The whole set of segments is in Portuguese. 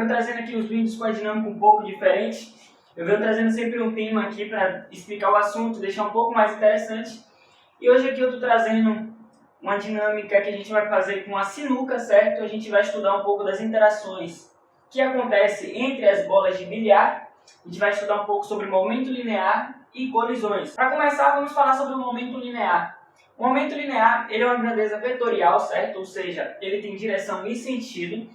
venho trazendo aqui os vídeos com a dinâmica um pouco diferente. Eu venho trazendo sempre um tema aqui para explicar o assunto, deixar um pouco mais interessante. E hoje aqui eu estou trazendo uma dinâmica que a gente vai fazer com a sinuca, certo? A gente vai estudar um pouco das interações que acontecem entre as bolas de bilhar. A gente vai estudar um pouco sobre momento linear e colisões. Para começar, vamos falar sobre o momento linear. O momento linear ele é uma grandeza vetorial, certo? Ou seja, ele tem direção e sentido.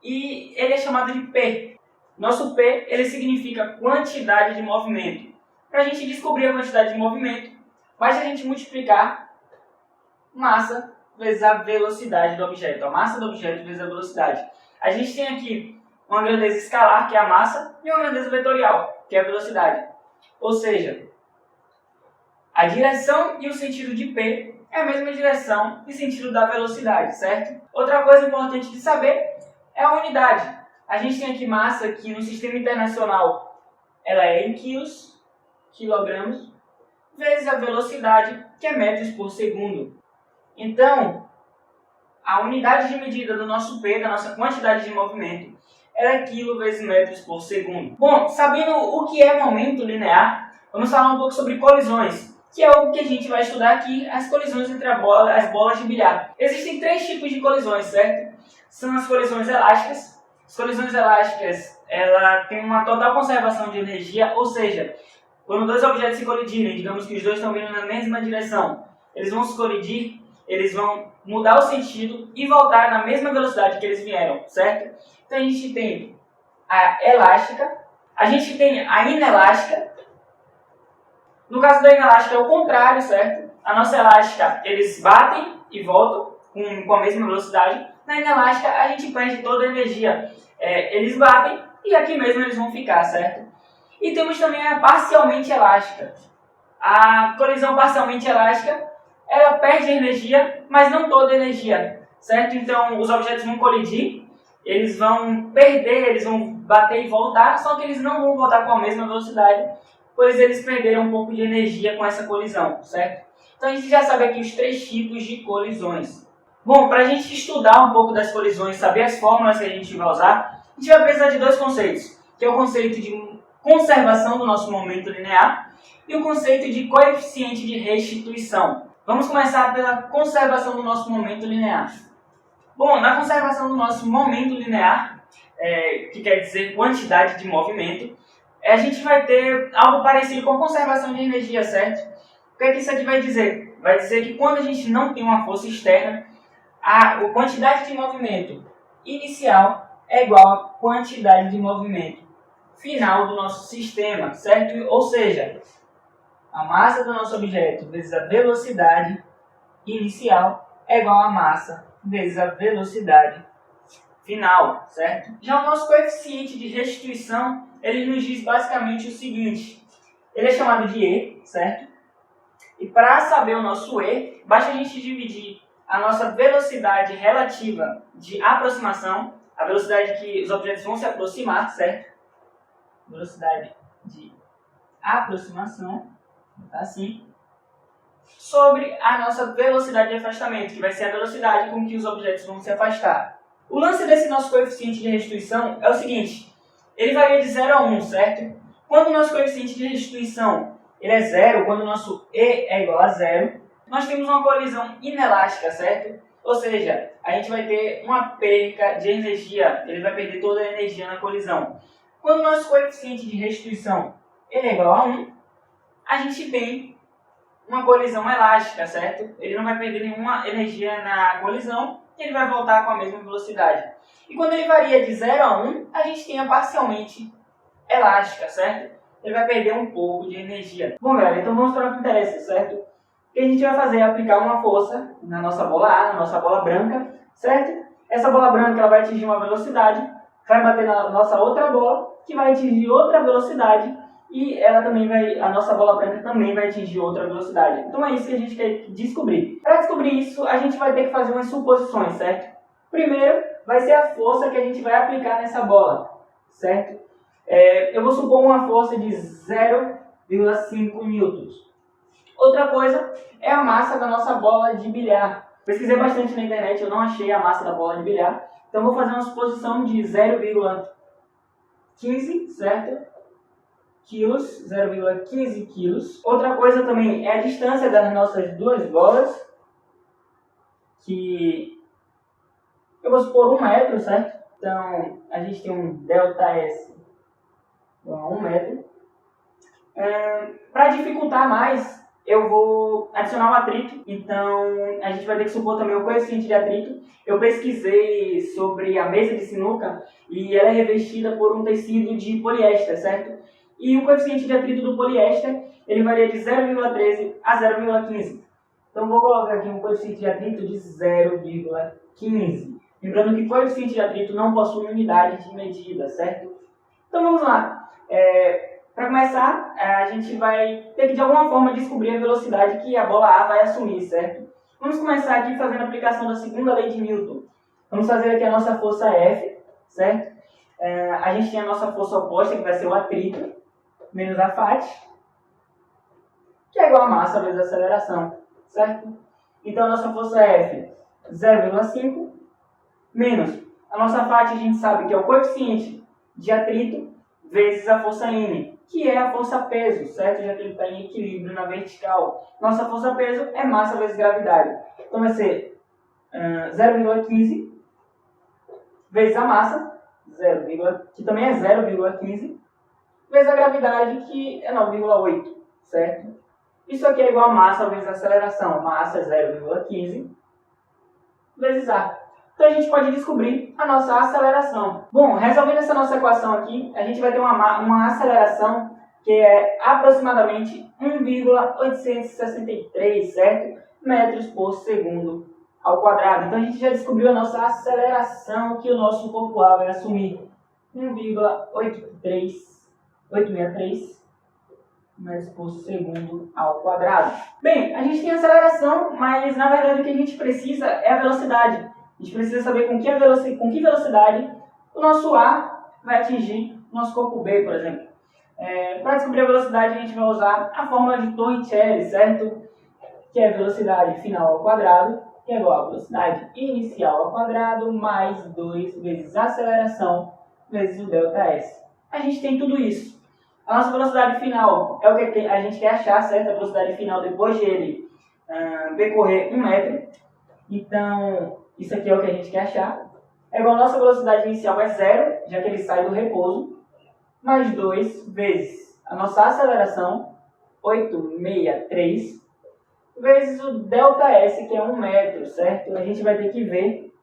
E ele é chamado de P. Nosso P ele significa quantidade de movimento. Para a gente descobrir a quantidade de movimento, basta a gente multiplicar massa vezes a velocidade do objeto. A massa do objeto vezes a velocidade. A gente tem aqui uma grandeza escalar, que é a massa, e uma grandeza vetorial, que é a velocidade. Ou seja, a direção e o sentido de P é a mesma direção e sentido da velocidade, certo? Outra coisa importante de saber é a unidade. A gente tem aqui massa que no sistema internacional ela é em quilos, quilogramos, vezes a velocidade, que é metros por segundo. Então, a unidade de medida do nosso P, da nossa quantidade de movimento, ela é quilo vezes metros por segundo. Bom, sabendo o que é momento linear, vamos falar um pouco sobre colisões, que é o que a gente vai estudar aqui, as colisões entre as bolas de bilhar. Existem três tipos de colisões, certo? São as colisões elásticas. As colisões elásticas, ela tem uma total conservação de energia, ou seja, quando dois objetos se colidirem, digamos que os dois estão vindo na mesma direção, eles vão se colidir, eles vão mudar o sentido e voltar na mesma velocidade que eles vieram, certo? Então a gente tem a elástica, a gente tem a inelástica. No caso da inelástica é o contrário, certo? A nossa elástica, eles batem e voltam com a mesma velocidade. Na inelástica, a gente perde toda a energia. Eles batem e aqui mesmo eles vão ficar, certo? E temos também a parcialmente elástica. A colisão parcialmente elástica, ela perde energia, mas não toda a energia, certo? Então, os objetos vão colidir, eles vão perder, eles vão bater e voltar, só que eles não vão voltar com a mesma velocidade, pois eles perderam um pouco de energia com essa colisão, certo? Então, a gente já sabe aqui os três tipos de colisões. Bom, para a gente estudar um pouco das colisões, saber as fórmulas que a gente vai usar, a gente vai precisar de dois conceitos, que é o conceito de conservação do nosso momento linear e o conceito de coeficiente de restituição. Vamos começar pela conservação do nosso momento linear. Bom, na conservação do nosso momento linear, que quer dizer quantidade de movimento, a gente vai ter algo parecido com a conservação de energia, certo? O que é que isso aqui vai dizer? Vai dizer que quando a gente não tem uma força externa, a quantidade de movimento inicial é igual à quantidade de movimento final do nosso sistema, certo? Ou seja, a massa do nosso objeto vezes a velocidade inicial é igual à massa vezes a velocidade final, certo? Já o nosso coeficiente de restituição, ele nos diz basicamente o seguinte, ele é chamado de E, certo? E para saber o nosso E, basta a gente dividir a nossa velocidade relativa de aproximação, a velocidade que os objetos vão se aproximar, certo? Velocidade de aproximação, assim, sobre a nossa velocidade de afastamento, que vai ser a velocidade com que os objetos vão se afastar. O lance desse nosso coeficiente de restituição é o seguinte, ele varia de 0 a 1, certo? Quando o nosso coeficiente de restituição ele é 0, quando o nosso E é igual a 0, nós temos uma colisão inelástica, certo? Ou seja, a gente vai ter uma perca de energia, ele vai perder toda a energia na colisão. Quando o nosso coeficiente de restituição ele é igual a 1, a gente tem uma colisão elástica, certo? Ele não vai perder nenhuma energia na colisão e ele vai voltar com a mesma velocidade. E quando ele varia de 0 a 1, a gente tem a parcialmente elástica, certo? Ele vai perder um pouco de energia. Bom, galera, então vamos para o que interessa, certo? O que a gente vai fazer é aplicar uma força na nossa bola A, na nossa bola branca, certo? Essa bola branca ela vai atingir uma velocidade, vai bater na nossa outra bola, que vai atingir outra velocidade, e ela também a nossa bola branca também vai atingir outra velocidade. Então é isso que a gente quer descobrir. Para descobrir isso, a gente vai ter que fazer umas suposições, certo? Primeiro, vai ser a força que a gente vai aplicar nessa bola, certo? Eu vou supor uma força de 0,5 newtons. Outra coisa é a massa da nossa bola de bilhar. Pesquisei bastante na internet, eu não achei a massa da bola de bilhar. Então vou fazer uma suposição de 0,5 0,15, certo? Quilos, 0,15 quilos. Outra coisa também é a distância das nossas duas bolas, que eu vou supor 1 metro, certo? Então, a gente tem um ΔS igual a 1 metro. Para dificultar mais, eu vou adicionar o atrito. Então, a gente vai ter que supor também o coeficiente de atrito. Eu pesquisei sobre a mesa de sinuca e ela é revestida por um tecido de poliéster, certo? E o coeficiente de atrito do poliéster, ele varia de 0,13 a 0,15. Então, vou colocar aqui um coeficiente de atrito de 0,15. Lembrando que coeficiente de atrito não possui unidade de medida, certo? Então, vamos lá. Para começar, a gente vai ter que de alguma forma descobrir a velocidade que a bola A vai assumir, certo? Vamos começar aqui fazendo a aplicação da segunda lei de Newton. Vamos fazer aqui a nossa força F, certo? A gente tem a nossa força oposta, que vai ser o atrito, menos a FAT, que é igual a massa vezes a aceleração, certo? Então a nossa força F, 0,5, menos a nossa FAT, a gente sabe que é o coeficiente de atrito vezes a força N, que é a força-peso, certo? Já que ele está em equilíbrio na vertical. Nossa força-peso é massa vezes gravidade. Então vai ser 0,15 vezes a massa, que também é 0,15, vezes a gravidade, que é 9,8, certo? Isso aqui é igual a massa vezes a aceleração. Massa é 0,15 vezes A. Então a gente pode descobrir a nossa aceleração. Bom, resolvendo essa nossa equação aqui, a gente vai ter uma aceleração que é aproximadamente 1,863, certo? metros por segundo ao quadrado. Então a gente já descobriu a nossa aceleração que o nosso corpo A vai assumir. 1,863 metros por segundo ao quadrado. Bem, a gente tem aceleração, mas na verdade o que a gente precisa é a velocidade. A gente precisa saber com que velocidade o nosso A vai atingir o nosso corpo B, por exemplo. Para descobrir a velocidade, a gente vai usar a fórmula de Torricelli, certo? Que é velocidade final ao quadrado, que é igual a velocidade inicial ao quadrado, mais 2 vezes a aceleração, vezes o ΔS. A gente tem tudo isso. A nossa velocidade final é o que a gente quer achar, certo? A velocidade final depois de ele percorrer 1 metro. Então, isso aqui é o que a gente quer achar. É igual a nossa velocidade inicial é 0, já que ele sai do repouso, mais 2 vezes a nossa aceleração, 863, vezes o ΔS, que é 1 metro, certo? A gente vai ter que ver,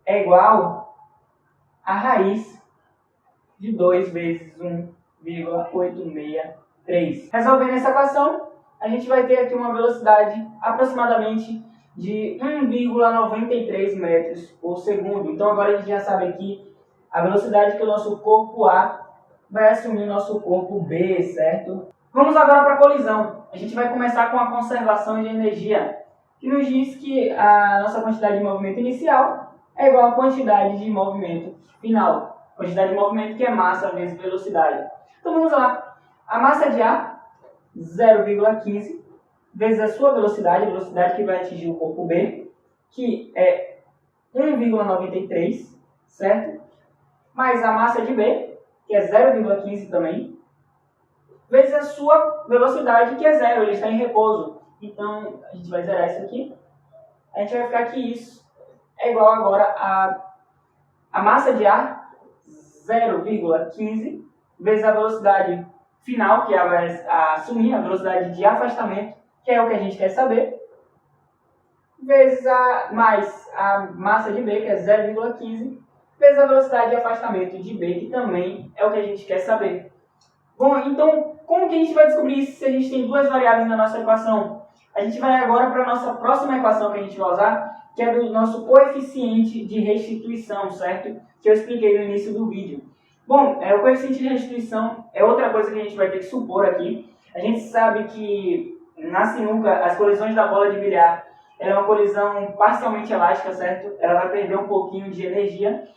é igual a raiz de 2 vezes 1,863. Resolvendo essa equação, a gente vai ter aqui uma velocidade aproximadamente de 1,93 metros por segundo. Então agora a gente já sabe aqui a velocidade que o nosso corpo A vai assumir o nosso corpo B, certo? Vamos agora para a colisão. A gente vai começar com a conservação de energia, que nos diz que a nossa quantidade de movimento inicial é igual à quantidade de movimento final. Quantidade de movimento que é massa vezes velocidade. Então vamos lá. A massa de A, 0,15, vezes a sua velocidade, a velocidade que vai atingir o corpo B, que é 1,93, certo? Mais a massa de B, que é 0,15 também, vezes a sua velocidade, que é 0, ele está em repouso. Então, a gente vai zerar isso aqui. A gente vai ficar que isso é igual agora a massa de ar, 0,15, vezes a velocidade final, que ela vai assumir, a velocidade de afastamento, que é o que a gente quer saber, vezes mais a massa de B, que é 0,15, vezes a velocidade de afastamento de B, que também é o que a gente quer saber. Bom, então, como que a gente vai descobrir isso se a gente tem duas variáveis na nossa equação? A gente vai agora para a nossa próxima equação que a gente vai usar, que é do nosso coeficiente de restituição, certo? Que eu expliquei no início do vídeo. Bom, o coeficiente de restituição é outra coisa que a gente vai ter que supor aqui. A gente sabe que na sinuca, as colisões da bola de bilhar, ela é uma colisão parcialmente elástica, certo? Ela vai perder um pouquinho de energia.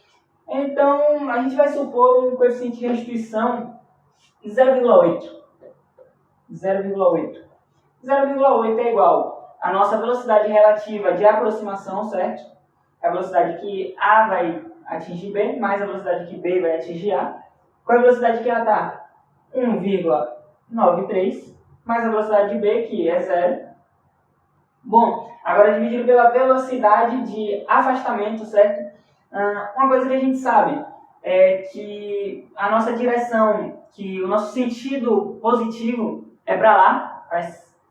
Então, a gente vai supor um coeficiente de restituição de 0,8. 0,8 é igual à nossa velocidade relativa de aproximação, certo? É a velocidade que A vai atingir B, mais a velocidade que B vai atingir A, Qual é a velocidade que ela está? 1,93, mais a velocidade de B, que é 0. Bom, agora dividido pela velocidade de afastamento, certo? Uma coisa que a gente sabe é que a nossa direção, que o nosso sentido positivo é para lá,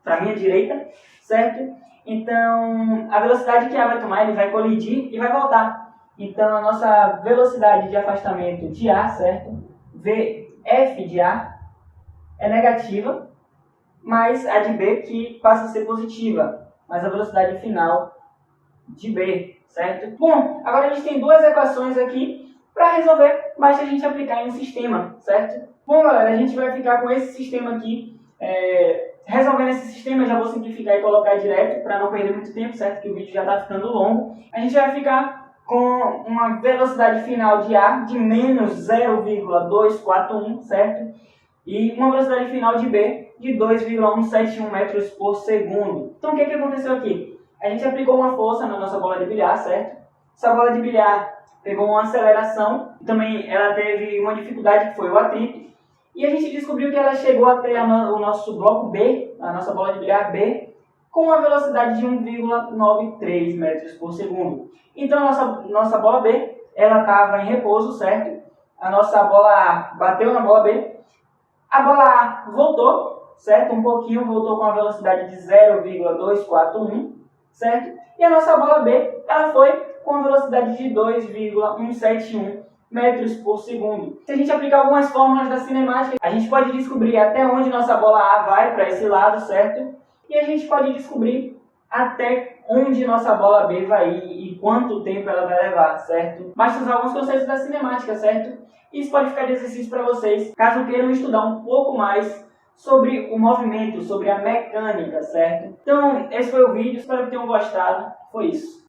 para a minha direita, certo? Então, a velocidade que A vai tomar, ele vai colidir e vai voltar. Então, a nossa velocidade de afastamento de A, certo? F de A é negativa, mais a de B que passa a ser positiva, mais a velocidade final de B, certo? Bom, agora a gente tem duas equações aqui para resolver, basta a gente aplicar em um sistema, certo? Bom, galera, a gente vai ficar com esse sistema aqui. Resolvendo esse sistema, eu já vou simplificar e colocar direto para não perder muito tempo, certo? Que o vídeo já está ficando longo. A gente vai ficar com uma velocidade final de A de menos 0,241, certo? E uma velocidade final de B de 2,171 metros por segundo. Então, o que aconteceu aqui? A gente aplicou uma força na nossa bola de bilhar, certo? Essa bola de bilhar pegou uma aceleração, também ela teve uma dificuldade que foi o atrito, e a gente descobriu que ela chegou até o nosso bloco B, a nossa bola de bilhar B, com uma velocidade de 1,93 metros por segundo. Então, a nossa bola B, ela estava em repouso, certo? A nossa bola A bateu na bola B, a bola A voltou, certo? Um pouquinho, voltou com a velocidade de 0,241, certo? E a nossa bola B, ela foi com a velocidade de 2,171 metros por segundo. Se a gente aplicar algumas fórmulas da cinemática, a gente pode descobrir até onde nossa bola A vai para esse lado, certo? E a gente pode descobrir até onde nossa bola B vai ir e quanto tempo ela vai levar, certo? Basta usar alguns conceitos da cinemática, certo? Isso pode ficar de exercício para vocês, caso queiram estudar um pouco mais sobre o movimento, sobre a mecânica, certo? Então, esse foi o vídeo, espero que tenham gostado. Foi isso.